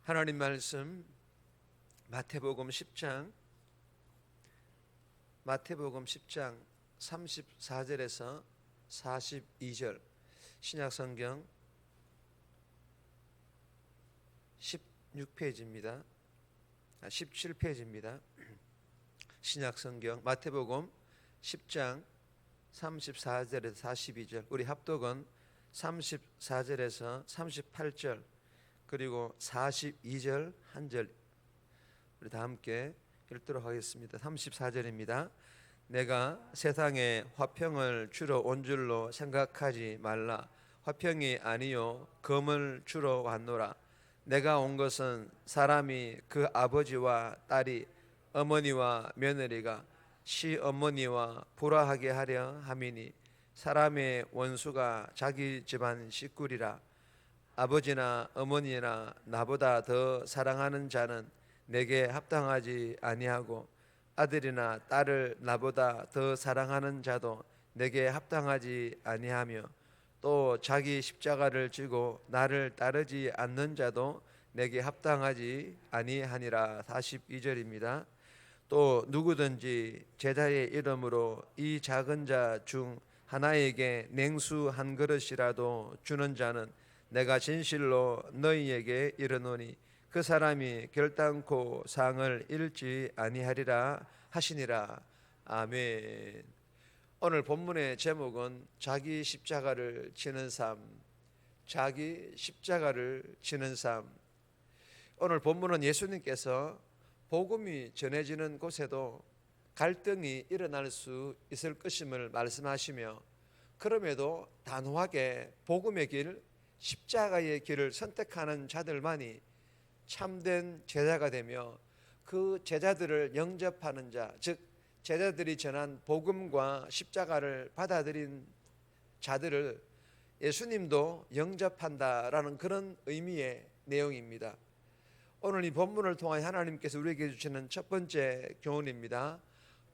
하나님 말씀 마태복음 10장 34절에서 42절 신약성경 16페이지입니다. 17페이지입니다. 신약성경 마태복음 10장 34절에서 42절 우리 합독은 34절에서 38절 그리고 42절 한 절 우리 다 함께 읽도록 하겠습니다. 34절입니다. 내가 세상에 화평을 주러 온 줄로 생각하지 말라. 화평이 아니요 검을 주러 왔노라. 내가 온 것은 사람이 그 아버지와 딸이 어머니와 며느리가 시어머니와 불화하게 하려 함이니 사람의 원수가 자기 집안 식구리라. 아버지나 어머니나 나보다 더 사랑하는 자는 내게 합당하지 아니하고 아들이나 딸을 나보다 더 사랑하는 자도 내게 합당하지 아니하며 또 자기 십자가를 지고 나를 따르지 않는 자도 내게 합당하지 아니하니라. 42절입니다. 또 누구든지 제자의 이름으로 이 작은 자 중 하나에게 냉수 한 그릇이라도 주는 자는 내가 진실로 너희에게 이르노니 그 사람이 결단코 상을 잃지 아니하리라 하시니라. 아멘. 오늘 본문의 제목은 자기 십자가를 지는 삶, 자기 십자가를 지는 삶. 오늘 본문은 예수님께서 복음이 전해지는 곳에도 갈등이 일어날 수 있을 것임을 말씀하시며 그럼에도 단호하게 복음의 길, 십자가의 길을 선택하는 자들만이 참된 제자가 되며 그 제자들을 영접하는 자, 즉 제자들이 전한 복음과 십자가를 받아들인 자들을 예수님도 영접한다라는 그런 의미의 내용입니다. 오늘 이 본문을 통해 하나님께서 우리에게 주시는 첫 번째 교훈입니다.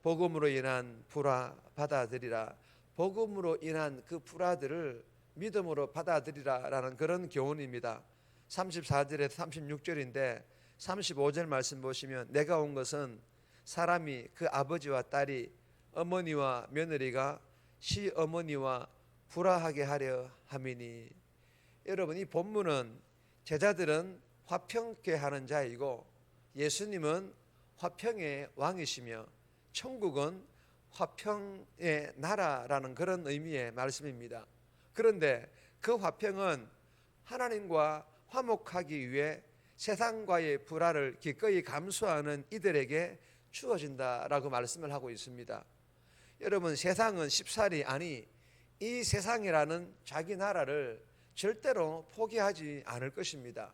복음으로 인한 불화 받아들이라. 복음으로 인한 그 불화들을 믿음으로 받아들이라라는 그런 교훈입니다. 34절에서 36절인데 35절 말씀 보시면 내가 온 것은 사람이 그 아버지와 딸이 어머니와 며느리가 시어머니와 불화하게 하려 함이니. 여러분, 이 본문은 제자들은 화평케 하는 자이고 예수님은 화평의 왕이시며 천국은 화평의 나라라는 그런 의미의 말씀입니다. 그런데 그 화평은 하나님과 화목하기 위해 세상과의 불화를 기꺼이 감수하는 이들에게 주어진다라고 말씀을 하고 있습니다. 여러분, 세상은 쉽사리 아니 이 세상이라는 자기 나라를 절대로 포기하지 않을 것입니다.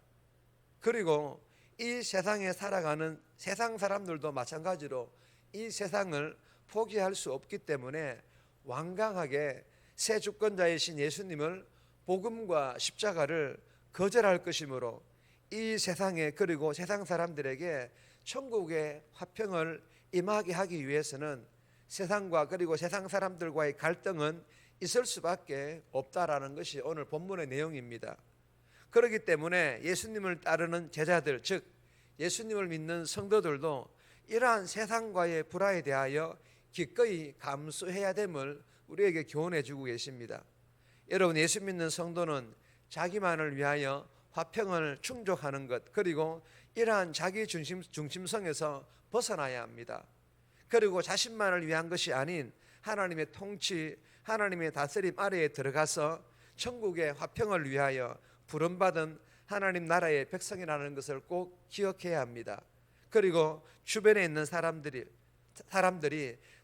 그리고 이 세상에 살아가는 세상 사람들도 마찬가지로 이 세상을 포기할 수 없기 때문에 완강하게 새 주권자이신 예수님을 복음과 십자가를 거절할 것이므로 이 세상에 그리고 세상 사람들에게 천국의 화평을 임하게 하기 위해서는 세상과 그리고 세상 사람들과의 갈등은 있을 수밖에 없다라는 것이 오늘 본문의 내용입니다. 그렇기 때문에 예수님을 따르는 제자들, 즉 예수님을 믿는 성도들도 이러한 세상과의 불화에 대하여 기꺼이 감수해야 됨을 우리에게 교훈해 주고 계십니다. 여러분, 예수 믿는 성도는 자기만을 위하여 화평을 충족하는 것, 그리고 이러한 자기 중심성에서 벗어나야 합니다. 그리고 자신만을 위한 것이 아닌 하나님의 통치, 하나님의 다스림 아래에 들어가서 천국의 화평을 위하여 부름받은 하나님 나라의 백성이라는 것을 꼭 기억해야 합니다. 그리고 주변에 있는 사람들이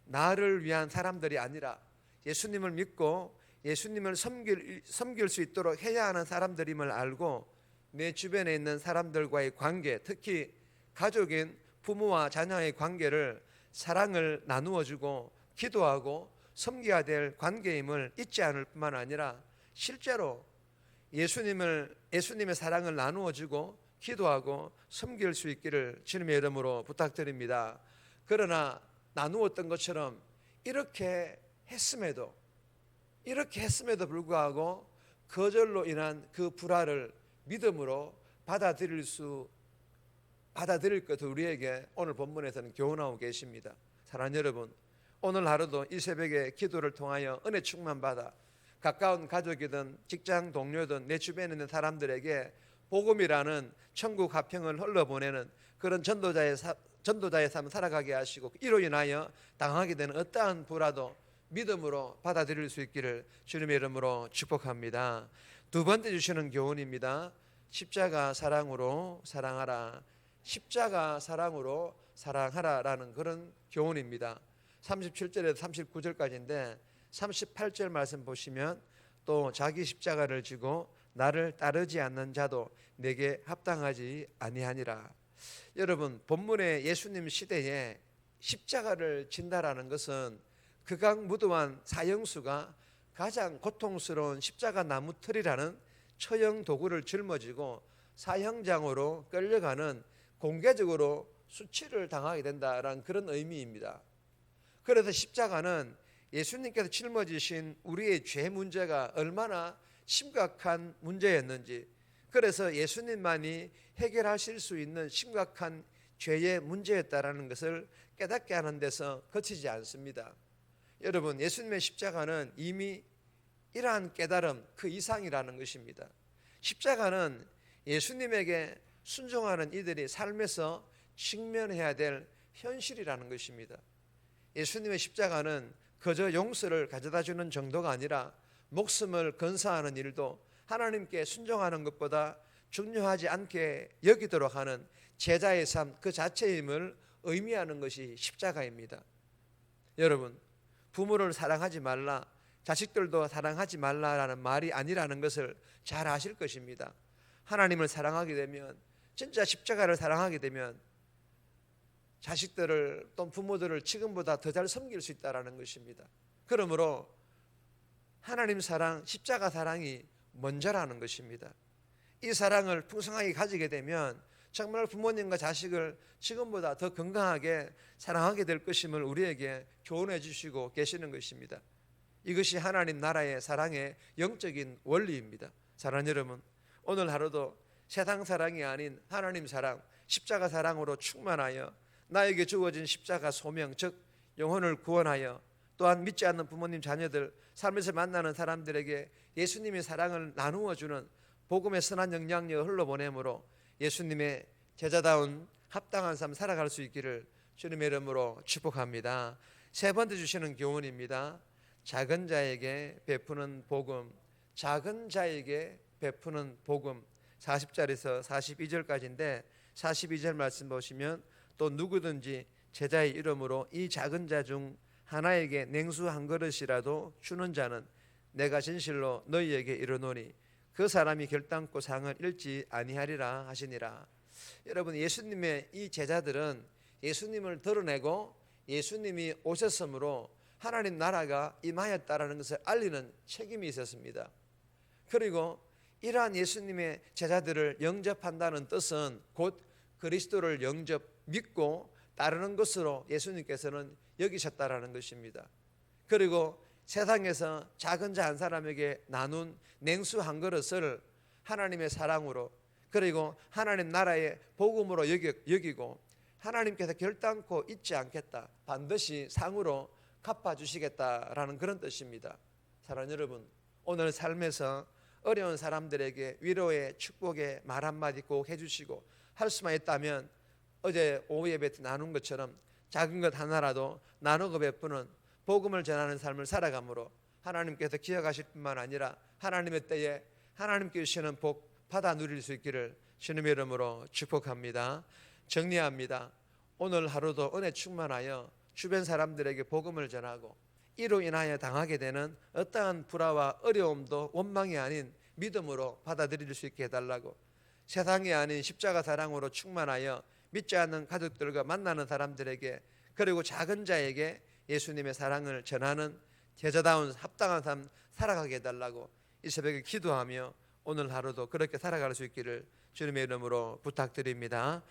나를 위한 사람들이 아니라 예수님을 믿고 예수님을 섬길 수 있도록 해야 하는 사람들임을 알고 내 주변에 있는 사람들과의 관계, 특히 가족인 부모와 자녀의 관계를 사랑을 나누어주고 기도하고 섬겨야 될 관계임을 잊지 않을 뿐만 아니라 실제로 예수님의 사랑을 나누어주고 기도하고 섬길 수 있기를 주님의 이름으로 부탁드립니다. 그러나 나누었던 것처럼 이렇게 했음에도 불구하고 거절로 인한 그 불화를 믿음으로 받아들일 수 받아들일 것을 우리에게 오늘 본문에서는 교훈하고 계십니다. 사랑하는 여러분, 오늘 하루도 이 새벽에 기도를 통하여 은혜 충만 받아 가까운 가족이든 직장 동료든 내 주변에 있는 사람들에게 복음이라는 천국 화평을 흘러보내는 그런 전도자의 삶을 살아가게 하시고, 이로 인하여 당하게 되는 어떠한 부라도 믿음으로 받아들일 수 있기를 주님의 이름으로 축복합니다. 두 번째 주시는 교훈입니다. 십자가 사랑으로 사랑하라. 십자가 사랑으로 사랑하라라는 그런 교훈입니다. 37절에서 39절까지인데 38절 말씀 보시면, 또 자기 십자가를 지고 나를 따르지 않는 자도 내게 합당하지 아니하니라. 여러분, 본문의 예수님 시대에 십자가를 진다라는 것은 극악무도한 사형수가 가장 고통스러운 십자가 나무틀이라는 처형 도구를 짊어지고 사형장으로 끌려가는, 공개적으로 수치를 당하게 된다라는 그런 의미입니다. 그래서 십자가는 예수님께서 짊어지신 우리의 죄 문제가 얼마나 심각한 문제였는지, 그래서 예수님만이 해결하실 수 있는 심각한 죄의 문제였다라는 것을 깨닫게 하는 데서 그치지 않습니다. 여러분, 예수님의 십자가는 이미 이러한 깨달음 그 이상이라는 것입니다. 십자가는 예수님에게 순종하는 이들이 삶에서 직면해야 될 현실이라는 것입니다. 예수님의 십자가는 그저 용서를 가져다 주는 정도가 아니라 목숨을 건사하는 일도 하나님께 순종하는 것보다 중요하지 않게 여기도록 하는 제자의 삶 그 자체임을 의미하는 것이 십자가입니다. 여러분, 부모를 사랑하지 말라, 자식들도 사랑하지 말라라는 말이 아니라는 것을 잘 아실 것입니다. 하나님을 사랑하게 되면, 진짜 십자가를 사랑하게 되면 자식들을 또 부모들을 지금보다 더 잘 섬길 수 있다는 것입니다. 그러므로 하나님 사랑, 십자가 사랑이 먼저라는 것입니다. 이 사랑을 풍성하게 가지게 되면 정말 부모님과 자식을 지금보다 더 건강하게 사랑하게 될 것임을 우리에게 교훈해 주시고 계시는 것입니다. 이것이 하나님 나라의 사랑의 영적인 원리입니다. 사랑하는 여러분, 오늘 하루도 세상 사랑이 아닌 하나님 사랑, 십자가 사랑으로 충만하여 나에게 주어진 십자가 소명, 즉 영혼을 구원하여, 또한 믿지 않는 부모님, 자녀들, 삶에서 만나는 사람들에게 예수님의 사랑을 나누어 주는 복음의 선한 영향력을 흘러보내므로 예수님의 제자다운 합당한 삶 살아갈 수 있기를 주님의 이름으로 축복합니다. 세 번째 주시는 교훈입니다. 작은 자에게 베푸는 복음. 작은 자에게 베푸는 복음. 40절에서 42절까지인데 42절 말씀 보시면, 또 누구든지 제자의 이름으로 이 작은 자 중 하나에게 냉수 한 그릇이라도 주는 자는 내가 진실로 너희에게 이르노니 그 사람이 결단코 상을 잃지 아니하리라 하시니라. 여러분, 예수님의 이 제자들은 예수님을 드러내고 예수님이 오셨으므로 하나님 나라가 임하였다라는 것을 알리는 책임이 있었습니다. 그리고 이러한 예수님의 제자들을 영접한다는 뜻은 곧 그리스도를 믿고 따르는 것으로 예수님께서는 여기셨다라는 것입니다. 그리고 세상에서 작은 자 한 사람에게 나눈 냉수 한 그릇을 하나님의 사랑으로, 그리고 하나님 나라의 복음으로 여기고 하나님께서 결단코 잊지 않겠다, 반드시 상으로 갚아주시겠다라는 그런 뜻입니다. 사랑하는 여러분, 오늘 삶에서 어려운 사람들에게 위로의 축복의 말 한마디 꼭 해주시고, 할 수만 있다면 어제 오후 예배 때 나눈 것처럼 작은 것 하나라도 나누고 베푸는 복음을 전하는 삶을 살아감으로 하나님께서 기억하실 뿐만 아니라 하나님의 때에 하나님께 주시는 복 받아 누릴 수 있기를 주님의 이름으로 축복합니다. 정리합니다. 오늘 하루도 은혜 충만하여 주변 사람들에게 복음을 전하고, 이로 인하여 당하게 되는 어떠한 불화와 어려움도 원망이 아닌 믿음으로 받아들일 수 있게 해달라고, 세상이 아닌 십자가 사랑으로 충만하여 믿지 않는 가족들과 만나는 사람들에게, 그리고 작은 자에게 예수님의 사랑을 전하는 제자다운 합당한 삶 살아가게 해달라고 이 새벽에 기도하며 오늘 하루도 그렇게 살아갈 수 있기를 주님의 이름으로 부탁드립니다.